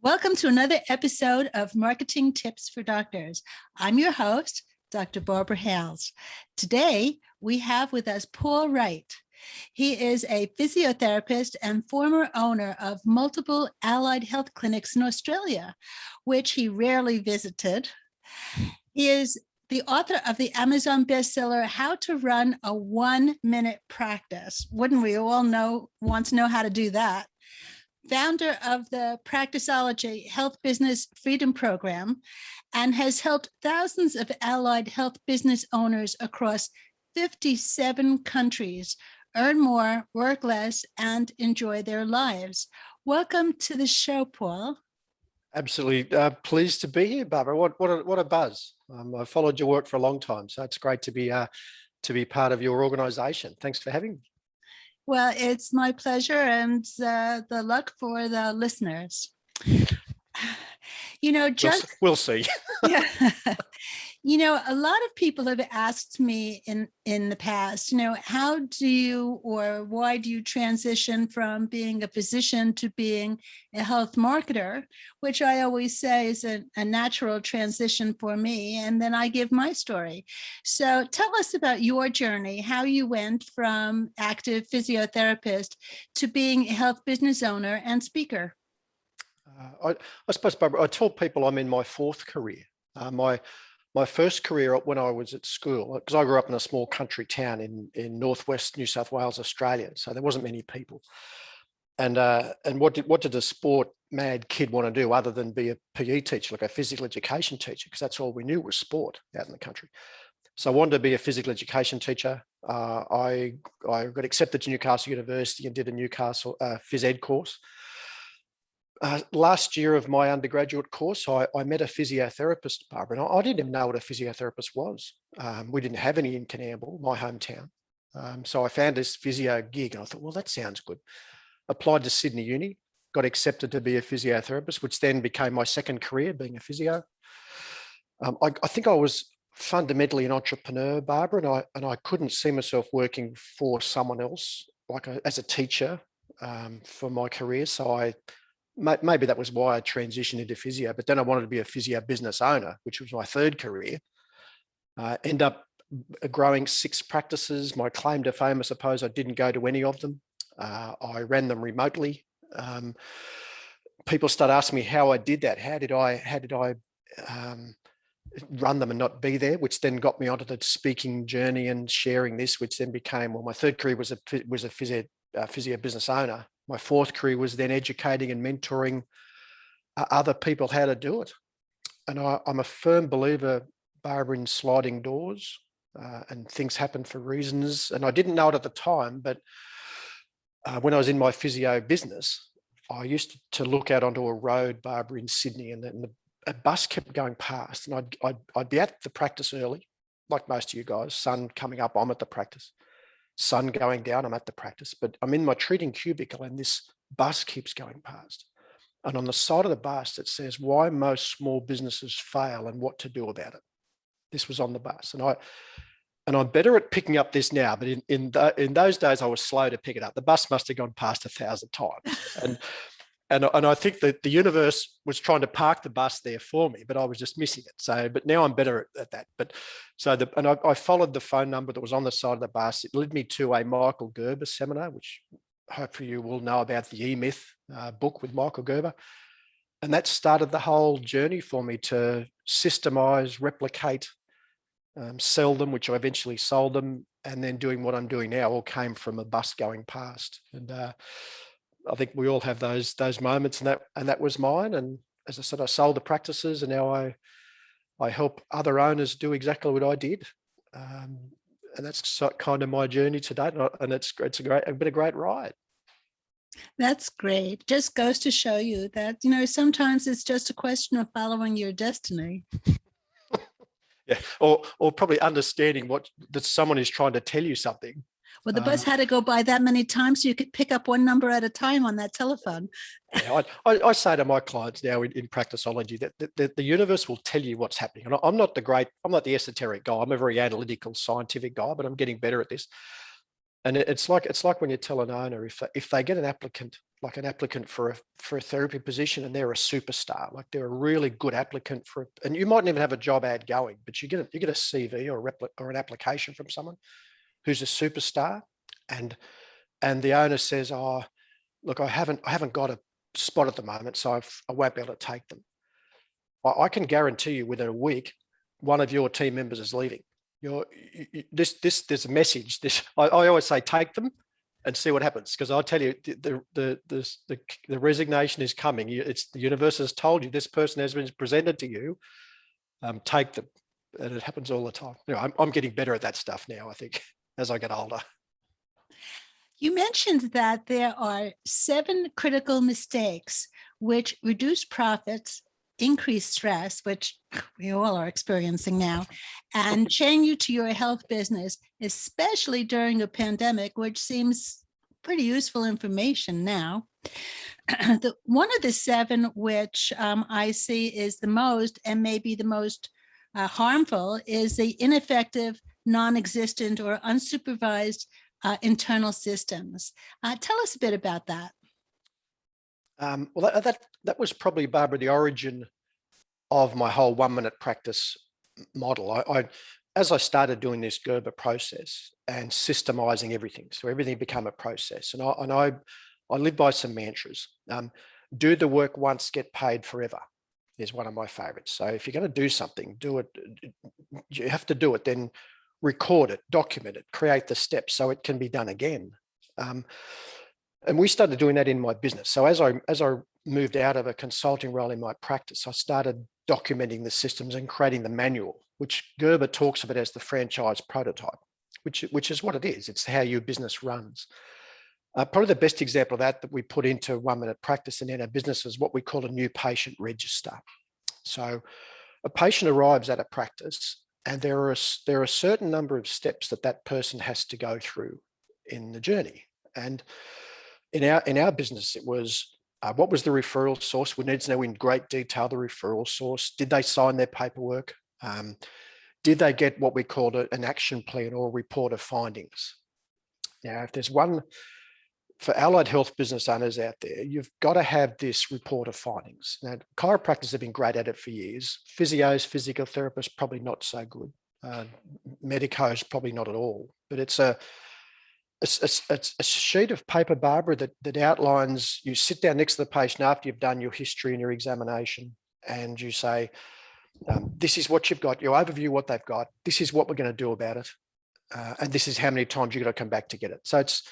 Welcome to another episode of Marketing Tips for Doctors. I'm your host, Dr. Barbara Hales. Today, we have with us Paul Wright. He is a physiotherapist and former owner of multiple allied health clinics in Australia, which he rarely visited. He is the author of the Amazon bestseller, How to Run a 1-Minute Practice. Wouldn't we all want to know how to do that? Founder of the Practiceology Health Business Freedom Program, and has helped thousands of allied health business owners across 57 countries earn more, work less, and enjoy their lives. Welcome to the show, Paul. Absolutely pleased to be here, Barbara. What a buzz! I've followed your work for a long time, so it's great to be part of your organisation. Thanks for having me. Well, it's my pleasure, and the luck for the listeners. We'll see. Yeah. A lot of people have asked me in the past, how do you or why do you transition from being a physician to being a health marketer, which I always say is a natural transition for me. And then I give my story. So tell us about your journey, how you went from active physiotherapist to being a health business owner and speaker. I suppose, Barbara, I tell people I'm in my fourth career. My first career when I was at school, because I grew up in a small country town in northwest New South Wales, Australia, so there wasn't many people. And what did a sport mad kid want to do other than be a PE teacher, like a physical education teacher? Because that's all we knew was sport out in the country. So I wanted to be a physical education teacher. I got accepted to Newcastle University and did a Newcastle phys ed course. Last year of my undergraduate course, I met a physiotherapist, Barbara, and I didn't even know what a physiotherapist was. We didn't have any in Canberra, my hometown. So I found this physio gig and I thought, well, that sounds good. Applied to Sydney Uni, got accepted to be a physiotherapist, which then became my second career, being a physio. I think I was fundamentally an entrepreneur, Barbara, and I couldn't see myself working for someone else, as a teacher for my career. So maybe that was why I transitioned into physio, but then I wanted to be a physio business owner, which was my third career. End up growing 6 practices. My claim to fame, I suppose, I didn't go to any of them. I ran them remotely. People start asking me how I did that. How did I run them and not be there? Which then got me onto the speaking journey and sharing this, which then became, well, my third career was a physio business owner. My fourth career was then educating and mentoring other people how to do it. And I'm a firm believer, Barbara, in sliding doors, and things happen for reasons. And I didn't know it at the time, but when I was in my physio business, I used to look out onto a road, Barbara, in Sydney, and then a bus kept going past, and I'd be at the practice early, like most of you guys. Sun coming up, I'm at the practice. Sun going down, I'm at the practice, but I'm in my treating cubicle and this bus keeps going past. And on the side of the bus, it says why most small businesses fail and what to do about it. This was on the bus. And I'm better at picking up this now, but in those days, I was slow to pick it up. The bus must have gone past 1,000 times. And I think that the universe was trying to park the bus there for me, but I was just missing it. So, but now I'm better at that. But so I followed the phone number that was on the side of the bus. It led me to a Michael Gerber seminar, which hopefully you will know about, the E-Myth book with Michael Gerber. And that started the whole journey for me to systemize, replicate, sell them, which I eventually sold them. And then doing what I'm doing now all came from a bus going past. And I think we all have those moments, and that was mine. And as I said, I sold the practices, and now I help other owners do exactly what I did. And that's kind of my journey to date. And it's been a great ride. That's great. Just goes to show you that, sometimes it's just a question of following your destiny. Yeah, or probably understanding that someone is trying to tell you something. Well, the bus had to go by that many times so you could pick up one number at a time on that telephone. Yeah, I say to my clients now in Practiceology that the universe will tell you what's happening. And I'm not the esoteric guy. I'm a very analytical, scientific guy, but I'm getting better at this. And it's like when you tell an owner, if they get an applicant like an applicant for a therapy position, and they're a superstar. Like they're a really good applicant and you mightn't even have a job ad going, but you get a CV or an application from someone who's a superstar, and the owner says, "Oh, look, I haven't got a spot at the moment, so I won't be able to take them." I can guarantee you within a week, one of your team members is leaving. There's a message. I always say, take them and see what happens, because I'll tell you, the resignation is coming. The universe has told you this person has been presented to you. Take them, and it happens all the time. I'm getting better at that stuff now, I think, as I get older. You mentioned that there are 7 critical mistakes which reduce profits, increase stress, which we all are experiencing now, and chain you to your health business, especially during a pandemic, which seems pretty useful information now. One of the 7 which I see is the most, and maybe the most harmful, is the ineffective, non-existent, or unsupervised internal systems. Tell us a bit about that. Well, that was probably, Barbara, the origin of my whole 1-minute practice model. As I started doing this Gerber process and systemizing everything, so everything became a process. And I live by some mantras. Do the work once, get paid forever is one of my favorites. So if you're going to do something, do it. You have to do it, then record it, document it, create the steps so it can be done again. And we started doing that in my business. So as I moved out of a consulting role in my practice, I started documenting the systems and creating the manual, which Gerber talks about as the franchise prototype, which is what it is. It's how your business runs. Probably the best example of that we put into 1-minute practice and in our business is what we call a new patient register. So a patient arrives at a practice, and there are a certain number of steps that person has to go through in the journey. And in our business, it was what was the referral source? We need to know in great detail the referral source. Did they sign their paperwork? Did they get what we called an action plan or a report of findings? Now, if there's one for allied health business owners out there, you've got to have this report of findings. Now, chiropractors have been great at it for years. Physios, physical therapists, probably not so good. Medicos, probably not at all. But it's a sheet of paper, Barbara, that outlines, you sit down next to the patient after you've done your history and your examination, and you say, this is what you've got, you overview what they've got, this is what we're going to do about it, and this is how many times you've got to come back to get it. So it's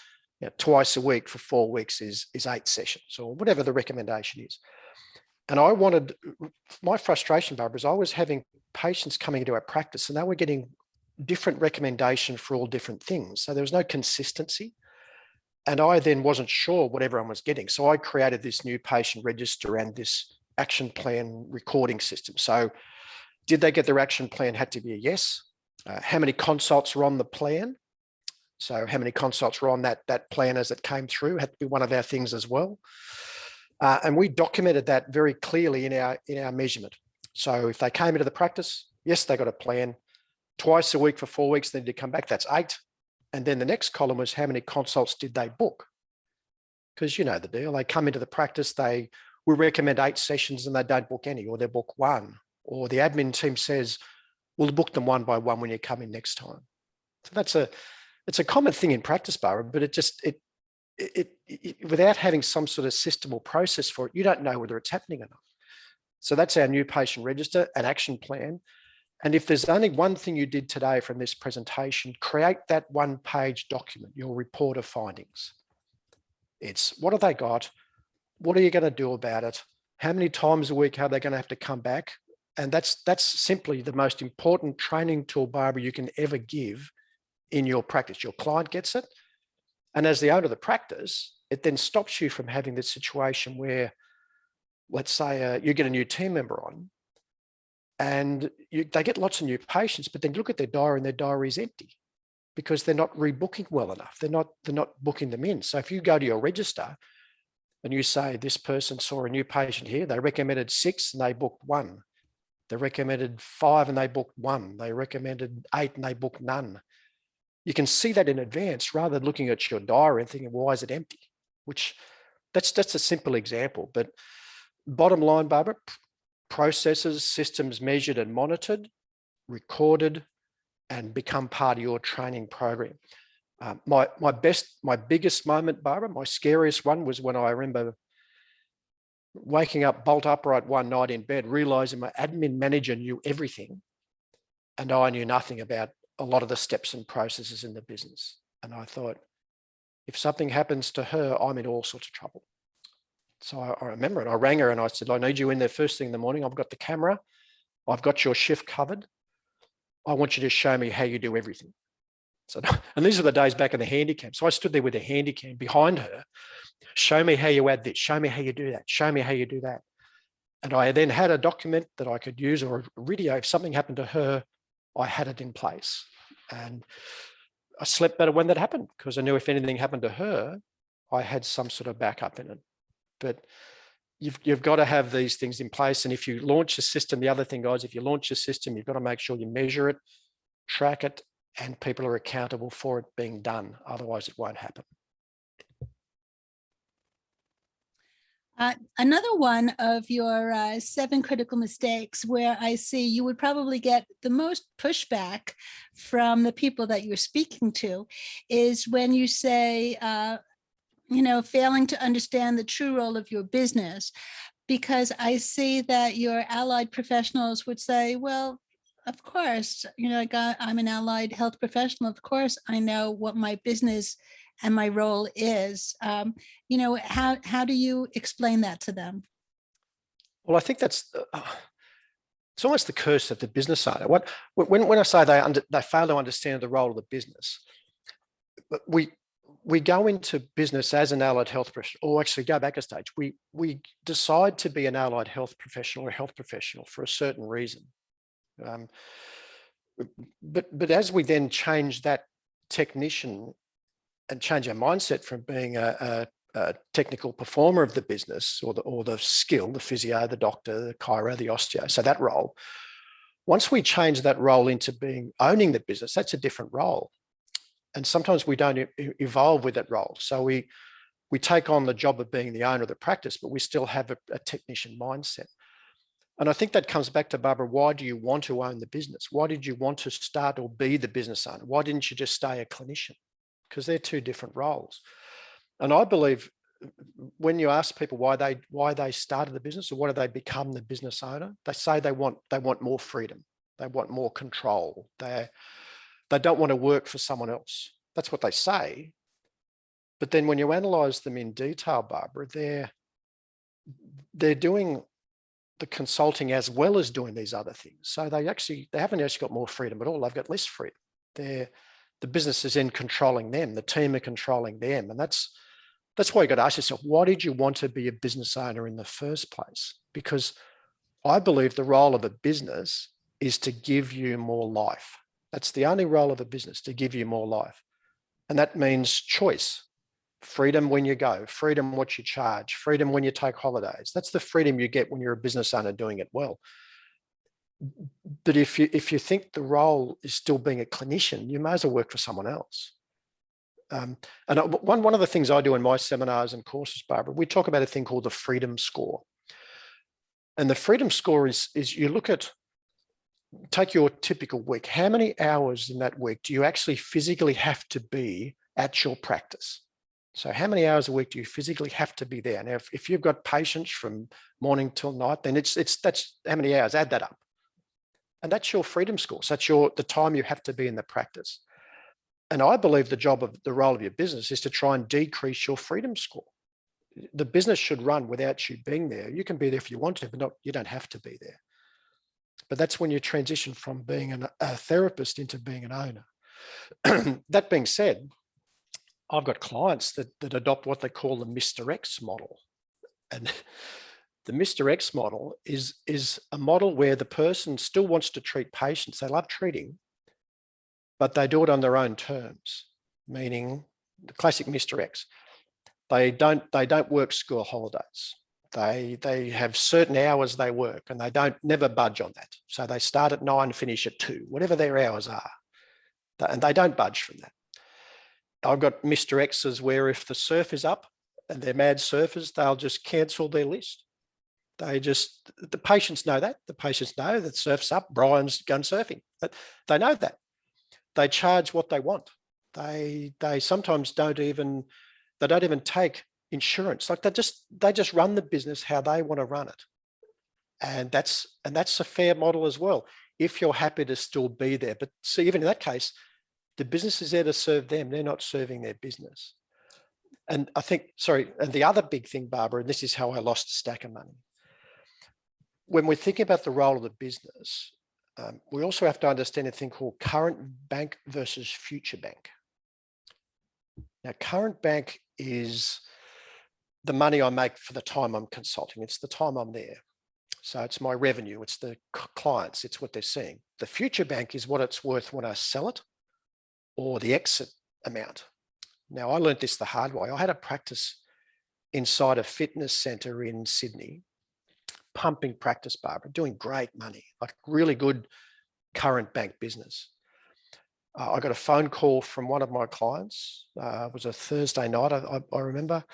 twice a week for 4 weeks is 8 sessions, or whatever the recommendation is. And my frustration, Barbara, is I was having patients coming into our practice and they were getting different recommendation for all different things. So there was no consistency. And I then wasn't sure what everyone was getting. So I created this new patient register and this action plan recording system. So did they get their action plan? Had to be a yes. How many consults were on the plan? So how many consults were on that plan as it came through? Had to be one of our things as well. And we documented that very clearly in our measurement. So if they came into the practice, yes, they got a plan. Twice a week for 4 weeks, then to come back, that's 8. And then the next column was how many consults did they book? Because you know the deal. They come into the practice, we recommend 8 sessions and they don't book any, or they book 1. Or the admin team says, we'll book them 1 by 1 when you come in next time. So it's a common thing in practice, Barbara, but it without having some sort of system or process for it, you don't know whether it's happening or not. So that's our new patient register, an action plan. And if there's only one thing you did today from this presentation, create that 1-page document, your report of findings. It's what have they got? What are you going to do about it? How many times a week are they going to have to come back? And that's simply the most important training tool, Barbara, you can ever give in your practice. Your client gets it. And as the owner of the practice, it then stops you from having this situation where, let's say you get a new team member on, and they get lots of new patients, but then you look at their diary and their diary is empty because they're not rebooking well enough. They're not booking them in. So if you go to your register and you say, this person saw a new patient here, they recommended 6 and they booked 1. They recommended 5 and they booked 1. They recommended 8 and they booked none. You can see that in advance rather than looking at your diary and thinking, why is it empty? Which that's a simple example, but bottom line, Barbara, processes, systems measured and monitored, recorded, and become part of your training program. My biggest moment, Barbara, my scariest one was when I remember waking up bolt upright one night in bed, realizing my admin manager knew everything and I knew nothing about a lot of the steps and processes in the business. And I thought, if something happens to her, I'm in all sorts of trouble. So I remember it. I rang her and I said, I need you in there first thing in the morning. I've got the camera. I've got your shift covered. I want you to show me how you do everything. So, and these are the days back in the handycam. So I stood there with a handycam behind her. Show me how you add this. Show me how you do that. Show me how you do that. And I then had a document that I could use, or a video. If something happened to her, I had it in place. And I slept better when that happened, because I knew if anything happened to her, I had some sort of backup in it. But you've got to have these things in place. And if you launch a system, the other thing, guys, if you launch a system, you've got to make sure you measure it, track it, and people are accountable for it being done. Otherwise, it won't happen. Another one of your 7 critical mistakes where I see you would probably get the most pushback from the people that you're speaking to is when you say, failing to understand the true role of your business, because I see that your allied professionals would say, well, of course, I'm an allied health professional. Of course, I know what my business and my role is. How do you explain that to them? Well, I think that's it's almost the curse of the business owner. When I say they fail to understand the role of the business, we go into business as an allied health professional, or actually go back a stage. We decide to be an allied health professional or a health professional for a certain reason. But as we then change that technician and change our mindset from being a technical performer of the business, or the skill, the physio, the doctor, the chiro, the osteo, so that role, once we change that role into owning the business, that's a different role. And sometimes we don't evolve with that role. So we take on the job of being the owner of the practice, but we still have a technician mindset. And I think that comes back to, Barbara, why do you want to own the business? Why did you want to start or be the business owner? Why didn't you just stay a clinician? Because they're two different roles. And I believe when you ask people why they started the business, or why do they become the business owner, they say they want more freedom. They want more control. They don't want to work for someone else. That's what they say. But then when you analyze them in detail, Barbara, they're doing the consulting as well as doing these other things. So they haven't actually got more freedom at all. They've got less freedom. The business is in controlling them. The team are controlling them. And that's why you got to ask yourself, why did you want to be a business owner in the first place? Because I believe the role of a business is to give you more life. That's the only role of a business, to give you more life. And that means choice, freedom when you go, freedom what you charge, freedom when you take holidays. That's the freedom you get when you're a business owner doing it well. But if you think the role is still being a clinician, you may as well work for someone else. And one of the things I do in my seminars and courses, Barbara, we talk about a thing called the freedom score. And the freedom score is you look at, take your typical week. How many hours in that week do you actually physically have to be at your practice? So how many hours a week do you physically have to be there? Now, if you've got patients from morning till night, then that's how many hours, add that up. And that's your freedom score. So that's the time you have to be in the practice. And I believe the role of your business is to try and decrease your freedom score. The business should run without you being there. You can be there if you want to, but you don't have to be there. But that's when you transition from being a therapist into being an owner. That being said, I've got clients that adopt what they call the Mr. X model. And the Mr. X model is a model where the person still wants to treat patients. They love treating, but they do it on their own terms, meaning the classic Mr. X. They don't work school holidays. They have certain hours they work, and they never budge on that. So they start at 9, finish at 2, whatever their hours are. And they don't budge from that. I've got Mr. X's where if the surf is up and they're mad surfers, they'll just cancel their list. The patients know that. The patients know that surf's up, Brian's going surfing. But they know that. They charge what they want. They sometimes don't even take insurance. Like they just run the business how they want to run it. And that's a fair model as well, if you're happy to still be there. But see, even in that case, the business is there to serve them. They're not serving their business. And I think, and the other big thing, Barbara, and this is how I lost a stack of money. When we're thinking about the role of the business, we also have to understand a thing called current bank versus future bank. Now, current bank is the money I make for the time I'm consulting. It's the time I'm there. So it's my revenue, it's the clients, it's what they're seeing. The future bank is what it's worth when I sell it, or the exit amount. Now, I learned this the hard way. I had a practice inside a fitness center in Sydney, pumping practice, Barbara, doing great money, like really good current bank business. I got a phone call from one of my clients. It was a Thursday night, I remember,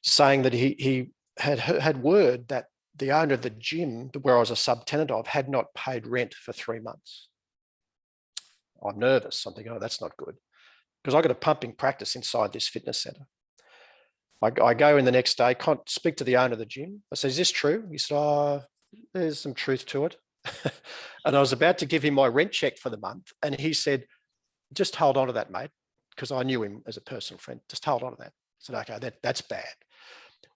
saying that he had word that the owner of the gym where I was a subtenant of had not paid rent for 3 months. I'm nervous. I'm thinking, oh, that's not good, because I got a pumping practice inside this fitness center. I go in the next day, can't speak to the owner of the gym. I said, is this true? He said, oh, there's some truth to it. And I was about to give him my rent check for the month. And he said, just hold on to that, mate, because I knew him as a personal friend. Just hold on to that. I said, okay, that's bad.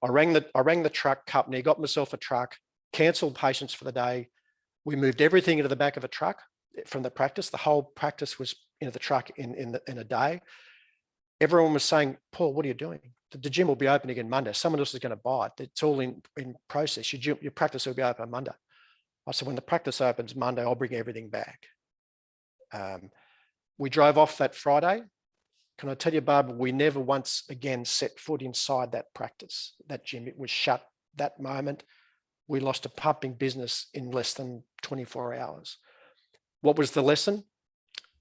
I rang the truck company, got myself a truck, cancelled patients for the day. We moved everything into the back of a truck from the practice. The whole practice was into the truck in a day. Everyone was saying, Paul, what are you doing? The gym will be open again Monday. Someone else is going to buy it. It's all in process. Your practice will be open on Monday. I said, when the practice opens Monday, I'll bring everything back. We drove off that Friday. Can I tell you, Barbara, we never once again set foot inside that practice, that gym. It was shut that moment. We lost a pumping business in less than 24 hours. What was the lesson?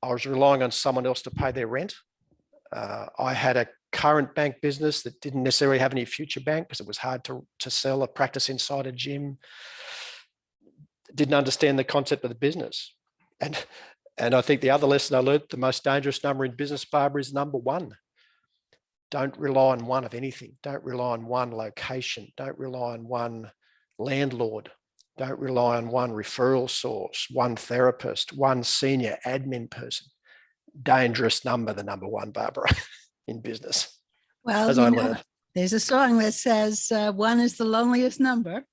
I was relying on someone else to pay their rent. I had a current bank business that didn't necessarily have any future bank because it was hard to sell a practice inside a gym. Didn't understand the concept of the business. And I think the other lesson I learned, the most dangerous number in business, Barbara, is number 1. Don't rely on one of anything. Don't rely on one location. Don't rely on one landlord. Don't rely on one referral source, one therapist, one senior admin person. Dangerous number, the number 1, Barbara, in business. Well, as I learned. There's a song that says 1 is the loneliest number.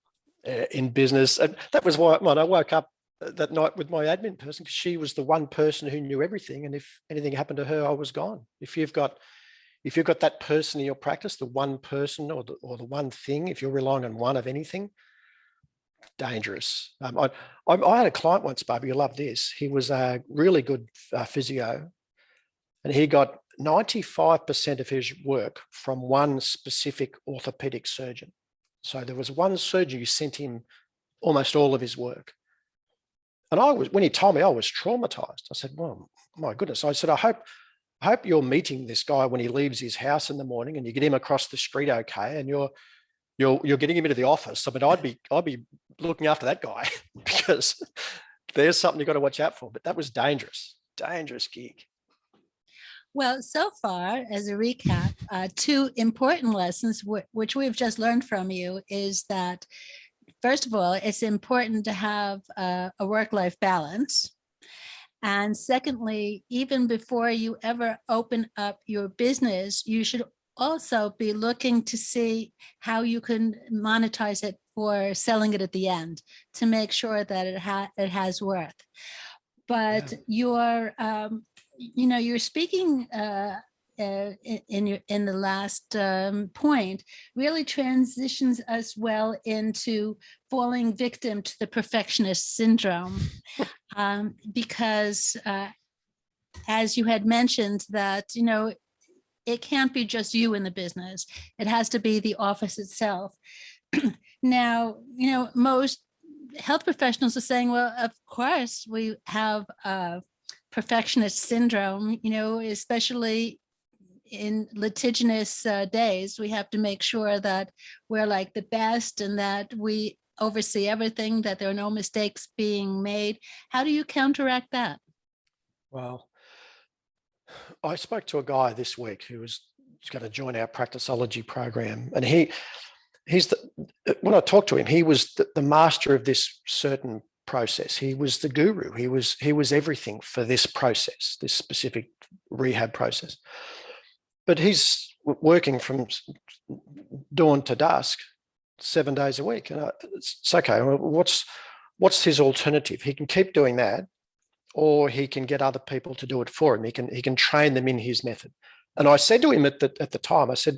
In business. And that was why when I woke up that night with my admin person, because she was the one person who knew everything. And if anything happened to her, I was gone. If you've got that person in your practice, the one person or the one thing, if you're relying on one of anything, dangerous. I had a client once, Barbie, you love this. He was a really good physio, and he got 95% of his work from one specific orthopedic surgeon. So there was one surgeon who sent him almost all of his work. And when he told me, I was traumatized. I said, well, my goodness. I said, I hope you're meeting this guy when he leaves his house in the morning and you get him across the street okay, and you're getting him into the office. I mean, I'd be looking after that guy because there's something you've got to watch out for. But that was dangerous gig. Well, so far, as a recap, 2 important lessons which we've just learned from you is that, first of all, it's important to have a work-life balance. And secondly, even before you ever open up your business, you should also be looking to see how you can monetize it for selling it at the end to make sure that it has worth. But you're speaking in the last point really transitions us well into falling victim to the perfectionist syndrome, because as you had mentioned that, it can't be just you in the business. It has to be the office itself. Now, most health professionals are saying, well, of course we have perfectionist syndrome, especially in litigious days, we have to make sure that we're like the best and that we oversee everything, that there are no mistakes being made. How do you counteract that? Well, I spoke to a guy this week who was going to join our Practiceology program, and when I talked to him, he was the master of this certain process. He was the guru. He was everything for this process, this specific rehab process. But he's working from dawn to dusk, 7 days a week. And it's okay. What's his alternative? He can keep doing that, or he can get other people to do it for him. He can train them in his method. And I said to him at the time, I said,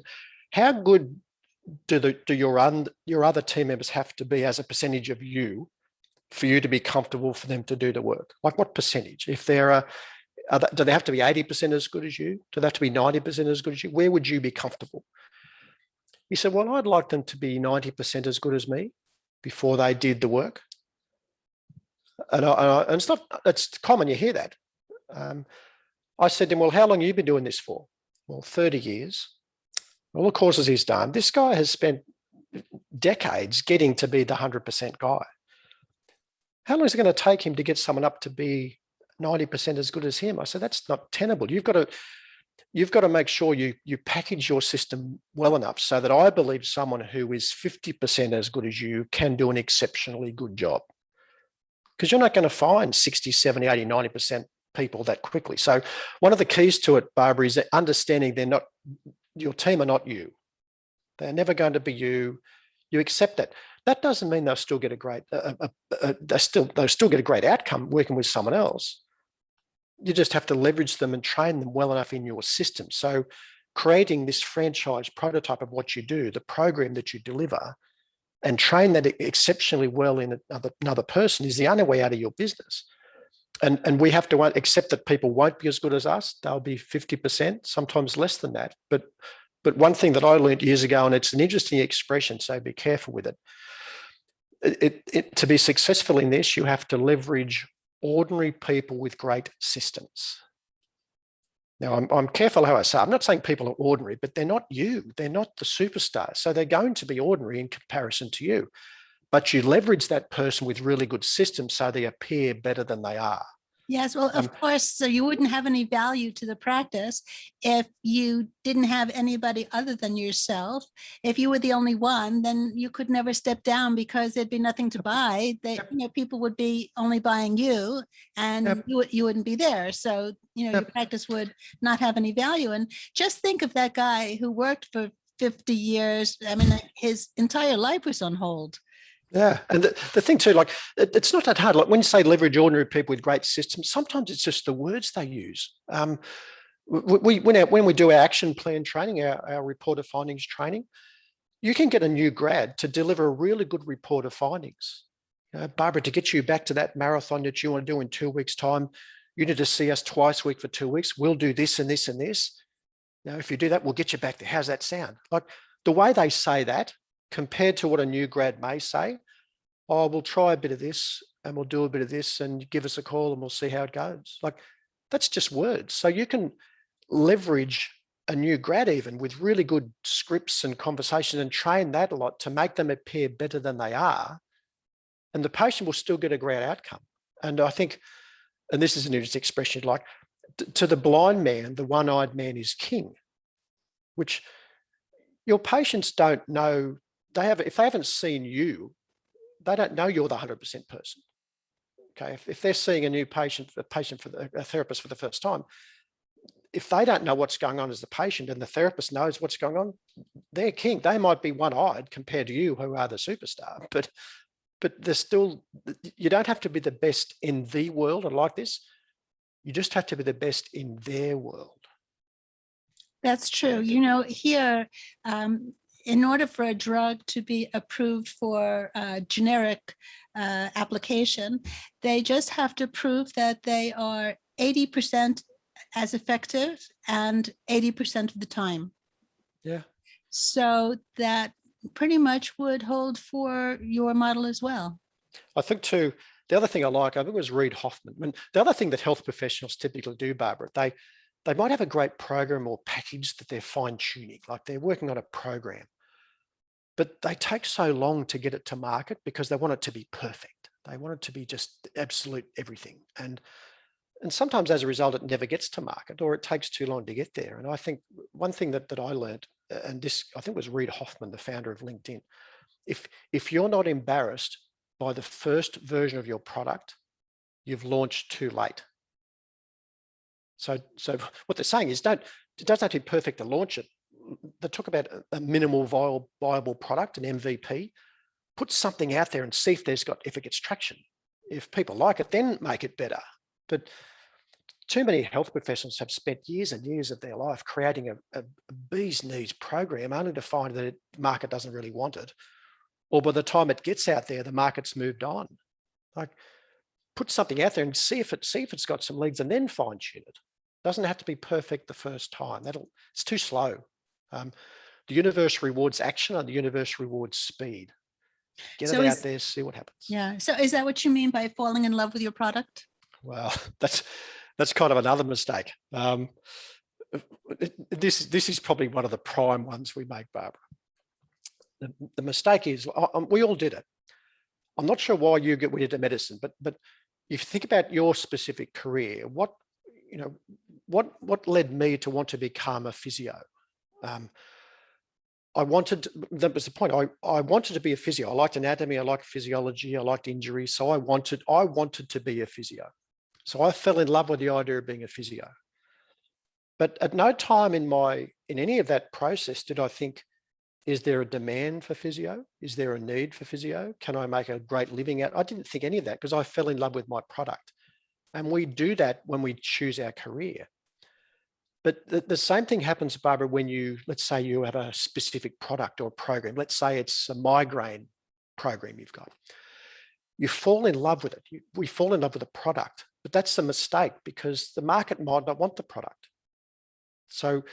how good do your other team members have to be as a percentage of you for you to be comfortable for them to do the work? Like what percentage? If do they have to be 80% as good as you? Do they have to be 90% as good as you? Where would you be comfortable? He said, well, I'd like them to be 90% as good as me before they did the work. And it's common, you hear that. I said to him, well, how long have you been doing this for? Well, 30 years. All the courses he's done. This guy has spent decades getting to be the 100% guy. How long is it going to take him to get someone up to be 90% as good as him? I said, that's not tenable. You've got to make sure you package your system well enough so that I believe someone who is 50% as good as you can do an exceptionally good job. Because you're not going to find 60, 70, 80, 90% people that quickly. So one of the keys to it, Barbara, is understanding your team are not you. They're never going to be you. You accept that. That doesn't mean they'll still get a great they'll still get a great outcome working with someone else. You just have to leverage them and train them well enough in your system. So creating this franchise prototype of what you do, the program that you deliver, and train that exceptionally well in another person is the only way out of your business. And we have to accept that people won't be as good as us. They'll be 50%, sometimes less than that. But one thing that I learned years ago, and it's an interesting expression, so be careful with it. To be successful in this, you have to leverage ordinary people with great systems. Now, I'm careful how I say. I'm not saying people are ordinary, but they're not you. They're not the superstar. So they're going to be ordinary in comparison to you. But you leverage that person with really good systems so they appear better than they are. Yes, well, of course, so you wouldn't have any value to the practice if you didn't have anybody other than yourself. If you were the only one, then you could never step down because there'd be nothing to buy. People would be only buying you, and you wouldn't be there. So, your practice would not have any value. And just think of that guy who worked for 50 years. I mean, his entire life was on hold. Yeah. And the thing too, like, it's not that hard. Like when you say leverage ordinary people with great systems, sometimes it's just the words they use. When we do our action plan training, our report of findings training, you can get a new grad to deliver a really good report of findings. Barbara, to get you back to that marathon that you want to do in 2 weeks' time, you need to see us twice a week for 2 weeks. We'll do this and this and this. Now, if you do that, we'll get you back there. How's that sound? Like the way they say that, compared to what a new grad may say, oh, we'll try a bit of this and we'll do a bit of this and give us a call and we'll see how it goes. Like that's just words. So you can leverage a new grad even with really good scripts and conversation and train that a lot to make them appear better than they are. And the patient will still get a great outcome. And I think, and this is an interesting expression, like to the blind man, the one-eyed man is king, which your patients don't know. If they haven't seen you, they don't know you're the 100% person. Okay, if they're seeing a therapist for the first time, if they don't know what's going on as the patient and the therapist knows what's going on, they're king. They might be one-eyed compared to you, who are the superstar, but they're still. You don't have to be the best in the world. I like this. You just have to be the best in their world. That's true. Here. In order for a drug to be approved for generic application, they just have to prove that they are 80% as effective and 80% of the time. Yeah. So that pretty much would hold for your model as well. I think too, the other thing I think it was Reid Hoffman. The other thing that health professionals typically do, Barbara, they might have a great program or package that they're fine tuning, like they're working on a program, but they take so long to get it to market because they want it to be perfect. They want it to be just absolute everything. And sometimes as a result, it never gets to market, or it takes too long to get there. And I think one thing that I learned, and this, I think, was Reid Hoffman, the founder of LinkedIn, if you're not embarrassed by the first version of your product, you've launched too late. So what they're saying is, it doesn't have to be perfect to launch it. They talk about a minimal viable product, an MVP. Put something out there and see if it gets traction. If people like it, then make it better. But too many health professionals have spent years and years of their life creating a bee's knees program, only to find that the market doesn't really want it. Or by the time it gets out there, the market's moved on. Like, put something out there and see if it's got some legs, and then fine tune it. Doesn't have to be perfect the first time. It's too slow. The universe rewards action, and the universe rewards speed. Get it out there, see what happens. Yeah. So is that what you mean by falling in love with your product? Well, that's kind of another mistake. This is probably one of the prime ones we make, Barbara. The mistake is, we all did it. I'm not sure why we get into medicine, but if you think about your specific career, what led me to want to become a physio? That was the point. I wanted to be a physio. I liked anatomy, I liked physiology, I liked injury. So I wanted to be a physio. So I fell in love with the idea of being a physio. But at no time in any of that process did I think, is there a demand for physio? Is there a need for physio? Can I make a great living out? I didn't think any of that because I fell in love with my product. And we do that when we choose our career. But the same thing happens, Barbara, when let's say you have a specific product or program. Let's say it's a migraine program you've got. You fall in love with it. We fall in love with a product, but that's a mistake because the market might not want the product. So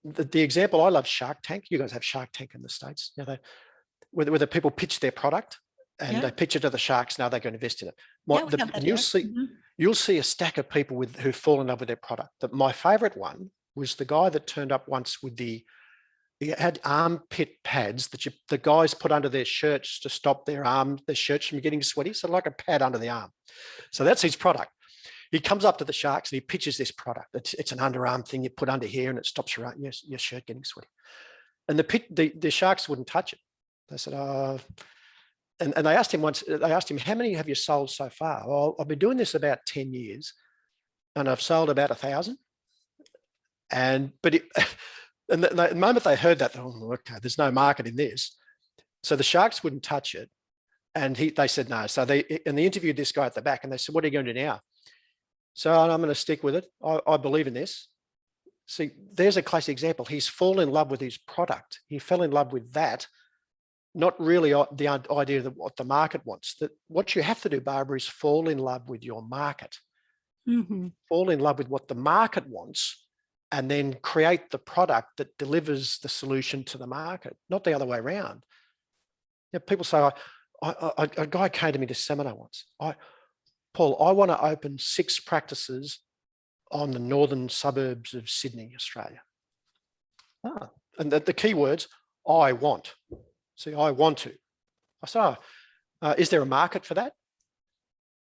the example, I love Shark Tank. You guys have Shark Tank in the States. Where the people pitch their product and they pitch it to the sharks. Now they're going to invest in it. And you'll see a stack of people who fall in love with their product. My favorite one was the guy that turned up once with he had armpit pads that the guys put under their shirts to stop their shirts from getting sweaty. So like a pad under the arm. So that's his product. He comes up to the sharks and he pitches this product. It's an underarm thing you put under here and it stops your shirt getting sweaty. And the sharks wouldn't touch it. They said, and they asked him, how many have you sold so far? Well, I've been doing this about 10 years and I've sold about 1,000. And the moment they heard that, okay, there's no market in this. So the sharks wouldn't touch it. And they said no. So they interviewed this guy at the back and they said, what are you going to do now? So I'm going to stick with it. I believe in this. See, there's a classic example. He's fallen in love with his product. He fell in love with that, not really the idea of what the market wants. That what you have to do, Barbara, is fall in love with your market. Mm-hmm. Fall in love with what the market wants and then create the product that delivers the solution to the market, not the other way around. People say, a guy came to me to seminar once. Paul, I want to open 6 practices on the northern suburbs of Sydney, Australia. And the key words, I want. See, I want to. I said, is there a market for that?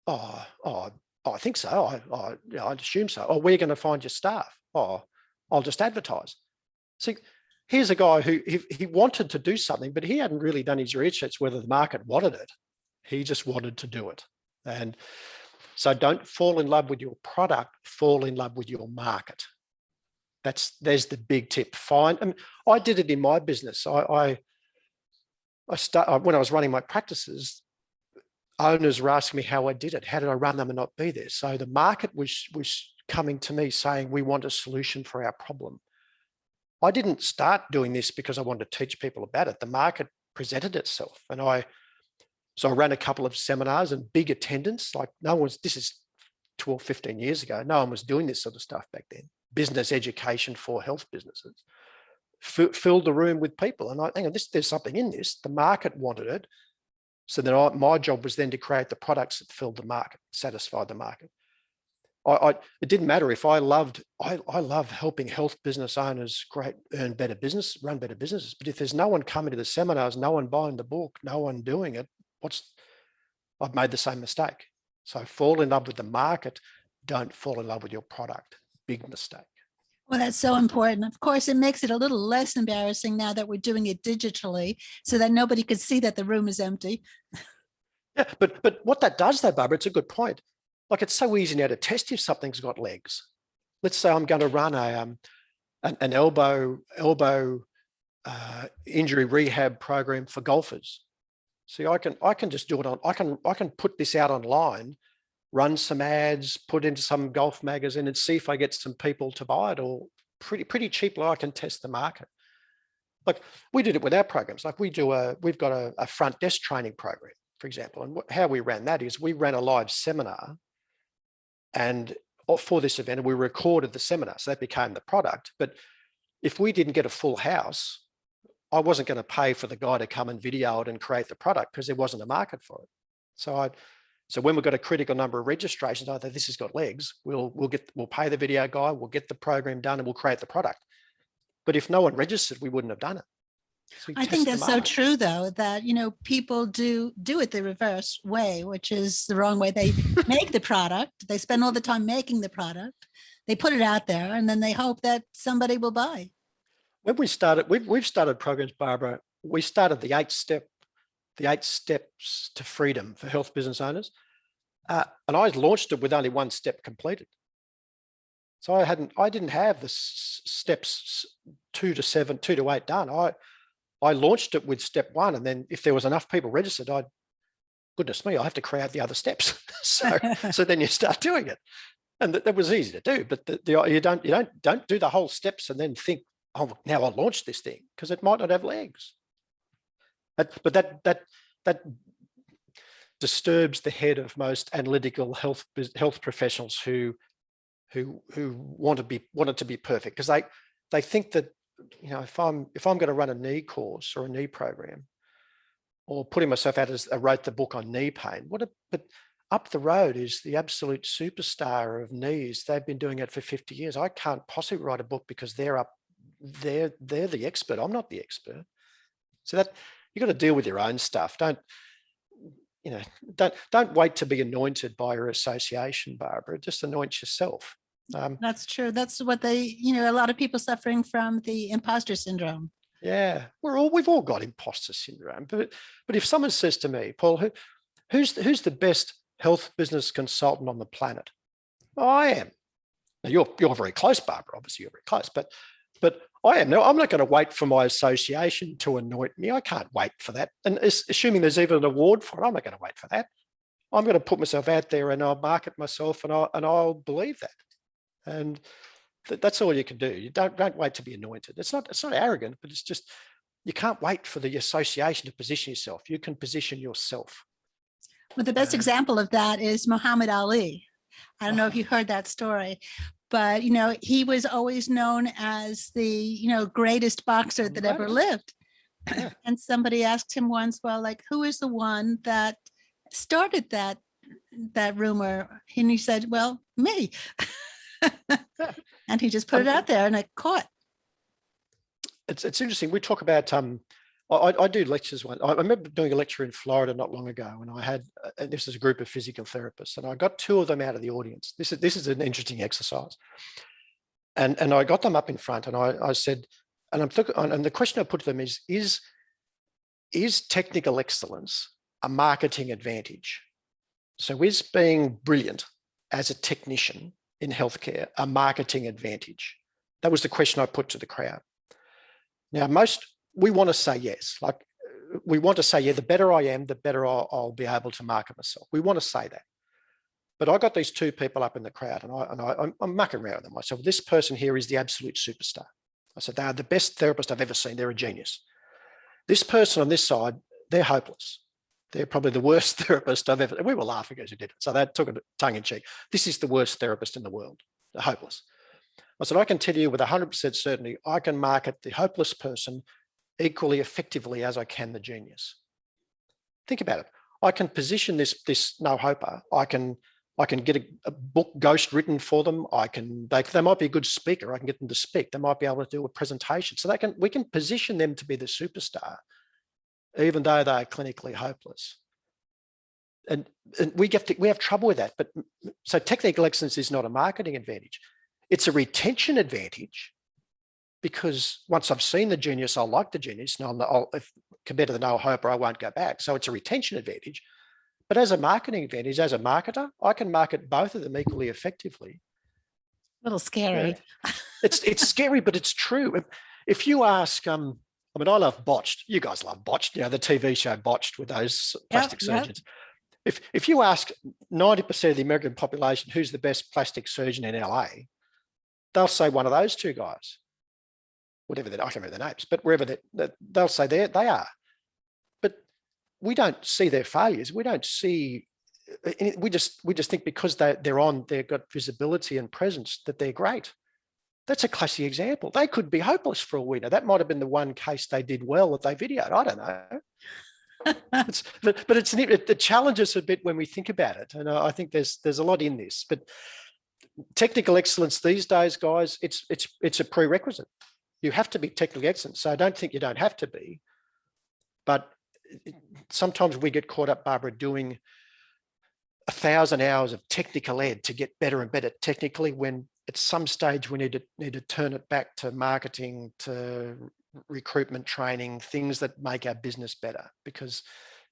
I think so. I'd assume so. Where are you going to find your staff? I'll just advertise. See, here's a guy who he wanted to do something, but he hadn't really done his research whether the market wanted it. He just wanted to do it. And so don't fall in love with your product, fall in love with your market. There's the big tip. I did it in my business. When I was running my practices, owners were asking me how I did it. How did I run them and not be there? So the market was coming to me saying, we want a solution for our problem. I didn't start doing this because I wanted to teach people about it. The market presented itself. So I ran a couple of seminars and big attendance. Like this is 12, 15 years ago. No one was doing this sort of stuff back then. Business education for health businesses. Filled the room with people. And hang on, there's something in this. The market wanted it. So then my job was then to create the products that filled the market, satisfied the market. it didn't matter if I love helping health business owners run better businesses. But if there's no one coming to the seminars, no one buying the book, no one doing it, I've made the same mistake. So fall in love with the market, don't fall in love with your product. Big mistake. Well, that's so important. Of course, it makes it a little less embarrassing now that we're doing it digitally so that nobody could see that the room is empty. Yeah, but what that does though, Barbara, it's a good point. Like, it's so easy now to test if something's got legs. Let's say I'm going to run an elbow injury rehab program for golfers. See, I can just do it on. I can put this out online, run some ads, put into some golf magazine, and see if I get some people to buy it, or pretty cheaply. I can test the market. Like, we did it with our programs. Like, we've got a front desk training program, for example, and how we ran that is we ran a live seminar, and for this event, we recorded the seminar, so that became the product. But if we didn't get a full house, I wasn't going to pay for the guy to come and video it and create the product because there wasn't a market for it. So when we've got a critical number of registrations, either this has got legs, we'll pay the video guy, we'll get the program done, and we'll create the product. But if no one registered, we wouldn't have done it. So I think that's so true, though, that, people do it the reverse way, which is the wrong way. They make the product, they spend all the time making the product, they put it out there, and then they hope that somebody will buy. When we started, we've started programs, Barbara. We started the 8 steps to freedom for health business owners, and I launched it with only 1 step completed. So I didn't have the steps 2 to 8 done. I launched it with step 1, and then if there was enough people registered, goodness me, I have to create the other steps. so then you start doing it, and that was easy to do. But you don't do the whole steps and then think, oh, now I'll launch this thing, because it might not have legs. But that disturbs the head of most analytical health professionals who want it to be perfect, because they think that, if I'm going to run a knee course or a knee program, or putting myself out as I wrote the book on knee pain, but up the road is the absolute superstar of knees. They've been doing it for 50 years. I can't possibly write a book because they're the expert. I'm not the expert. So that you got to deal with your own stuff. Don't wait to be anointed by your association, Barbara. Just anoint yourself. That's true. That's what a lot of people suffering from the imposter syndrome. Yeah, we've all got imposter syndrome. But if someone says to me, Paul, who's the best health business consultant on the planet? Oh, I am. Now you're very close, Barbara. Obviously, you're very close, but I am. No, I'm not going to wait for my association to anoint me. I can't wait for that. And assuming there's even an award for it, I'm not going to wait for that. I'm going to put myself out there, and I'll market myself, and I'll believe that. And that's all you can do. You don't wait to be anointed. It's not arrogant, but it's just, you can't wait for the association to position yourself. You can position yourself. Well, the best example of that is Muhammad Ali. I don't know if you heard that story, but he was always known as the greatest boxer that ever lived. Yeah. And somebody asked him once, well, like, who is the one that started that rumor? And he said, well, me. Yeah. And he just put it out there, and it caught. It's interesting. We talk about I do lectures. I remember doing a lecture in Florida not long ago, and I had this is a group of physical therapists, and I got 2 of them out of the audience. This is an interesting exercise, and I got them up in front, and I said, and the question I put to them is technical excellence a marketing advantage? So is being brilliant as a technician in healthcare a marketing advantage? That was the question I put to the crowd. Now, we want to say yes. Like, we want to say, yeah, the better I am, the better I'll be able to market myself. We want to say that. But I got these 2 people up in the crowd, and I'm mucking around with them. I said, well, this person here is the absolute superstar. I said, they are the best therapist I've ever seen. They're a genius. This person on this side, they're hopeless. They're probably the worst therapist I've ever. We were laughing as we did it, so they took it tongue in cheek. This is the worst therapist in the world. They're hopeless. I said, I can tell you with 100% certainty, I can market the hopeless person equally effectively as I can the genius. Think about it. I can position this no-hoper. I can I can get a book ghost written for them. They might be a good speaker. I can get them to speak. They might be able to do a presentation. So we can position them to be the superstar, even though they are clinically hopeless. And we have trouble with that. But so technical excellence is not a marketing advantage. It's a retention advantage, because once I've seen the genius, I'll like the genius. And if compared to the no hope, or I won't go back. So it's a retention advantage. But as a marketing advantage, as a marketer, I can market both of them equally effectively. A little scary. You know, it's scary, but it's true. If you ask, I love Botched. You guys love Botched. The TV show Botched with those plastic surgeons. If you ask 90% of the American population who's the best plastic surgeon in LA, they'll say one of those two guys. Whatever I can't remember their names, but wherever they'll say they are. But we don't see their failures. We don't see. We just think because they've got visibility and presence that they're great. That's a classic example. They could be hopeless for all we know. That might have been the one case they did well that they videoed. I don't know. It challenges a bit when we think about it, and I think there's a lot in this. But technical excellence these days, guys, it's a prerequisite. You have to be technically excellent. So I don't think you don't have to be, but sometimes we get caught up, Barbara, doing 1,000 hours of technical ed to get better and better technically, when at some stage we need to turn it back to marketing, to recruitment training, things that make our business better, because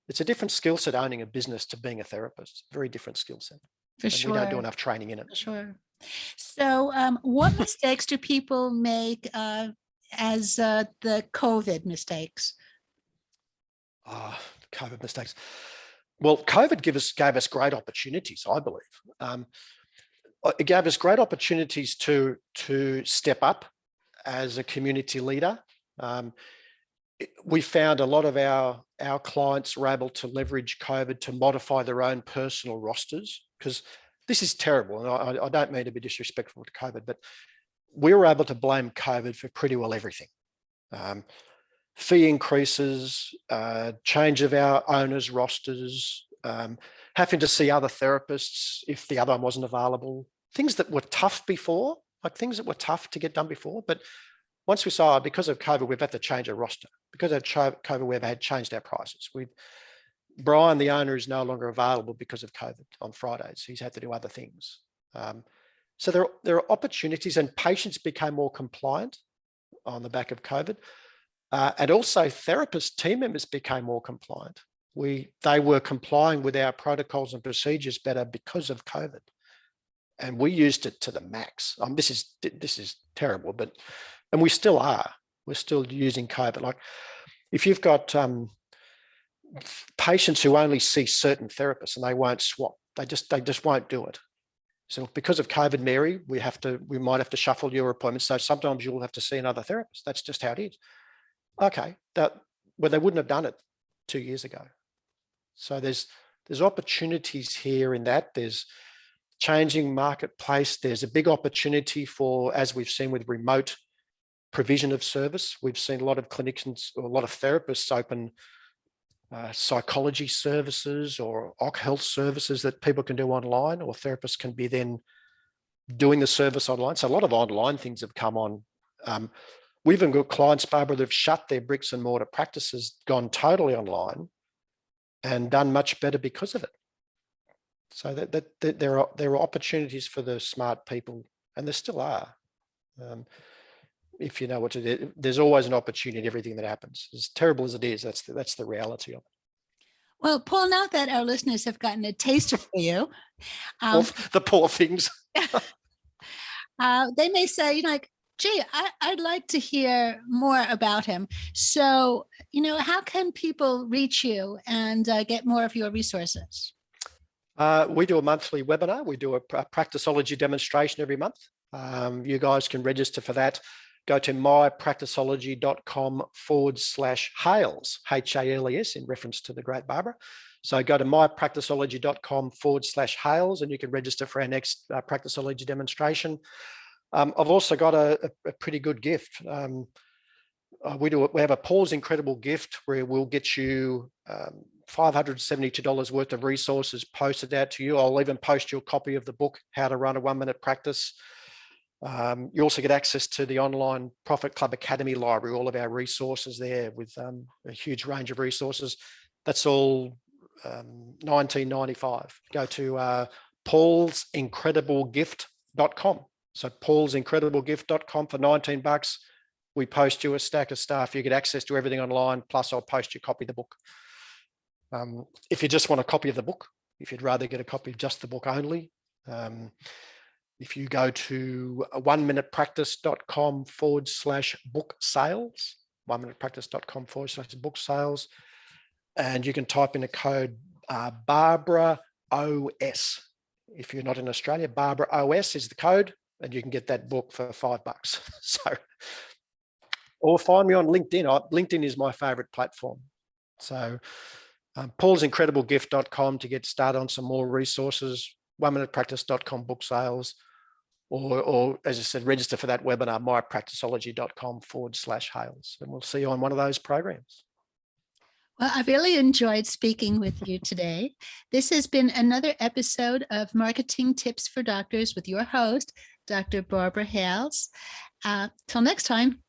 it's a different skill set owning a business to being a therapist. Very different skill set. For sure. We don't do enough training in it. For sure. So what mistakes do people make as the COVID mistakes? COVID mistakes. Well, COVID gave us great opportunities, I believe. It gave us great opportunities to step up as a community leader. We found a lot of our clients were able to leverage COVID to modify their own personal rosters, because this is terrible. And I don't mean to be disrespectful to COVID, but we were able to blame COVID for pretty well everything. Fee increases, change of our owners' rosters, having to see other therapists if the other one wasn't available, things that were tough before, like things that were tough to get done before. But once we saw, because of COVID, we've had to change our roster. Because of COVID, we've had changed our prices. Brian, the owner, is no longer available because of COVID on Fridays. He's had to do other things. So there are opportunities, and patients became more compliant on the back of COVID. And also therapists, team members became more compliant. They were complying with our protocols and procedures better because of COVID. And we used it to the max. This is terrible, and we still are. We're still using COVID. Like if you've got patients who only see certain therapists and they won't swap, they just won't do it. So because of COVID, Mary, we might have to shuffle your appointments. So sometimes you'll have to see another therapist. That's just how it is. Okay, they wouldn't have done it 2 years ago. So there's opportunities here in that. There's changing marketplace. There's a big opportunity for, as we've seen with remote provision of service, we've seen a lot of clinicians or a lot of therapists open psychology services or OC health services that people can do online, or therapists can be then doing the service online. So a lot of online things have come on. We've even got clients, Barbara, that have shut their bricks and mortar practices, gone totally online, and done much better because of it. So that there are opportunities for the smart people, and there still are. If you know what to do, there's always an opportunity in everything that happens. As terrible as it is, that's the reality of it. Well, Paul, now that our listeners have gotten a taster for you, the poor things, they may say, like, gee, I'd like to hear more about him. So, how can people reach you and get more of your resources? We do a monthly webinar. We do a Practiceology demonstration every month. You guys can register for that. Go to mypracticeology.com/Hales, Hales, in reference to the great Barbara. So go to mypracticeology.com/Hales, and you can register for our next Practiceology demonstration. I've also got a pretty good gift. We have a Paul's Incredible Gift, where we'll get you $572 worth of resources posted out to you. I'll even post you a copy of the book, How to Run a 1-Minute Practice. You also get access to the online Profit Club Academy library, all of our resources there with a huge range of resources. That's all $19.95. Go to paulsincrediblegift.com. So paulsincrediblegift.com for $19. We post you a stack of stuff. You get access to everything online. Plus, I'll post you a copy of the book. If you just want a copy of the book, if you'd rather get a copy of just the book only, if you go to 1minutepractice.com/book sales, 1minutepractice.com/book sales, and you can type in a code Barbara OS. If you're not in Australia, Barbara OS is the code, and you can get that book for $5. So, or find me on LinkedIn. LinkedIn is my favorite platform. So paulsincrediblegift.com to get started on some more resources, 1minutepractice.com book sales, or as I said, register for that webinar, mypracticeology.com/Hales. And we'll see you on one of those programs. Well, I really enjoyed speaking with you today. This has been another episode of Marketing Tips for Doctors with your host, Dr. Barbara Hales. Till next time.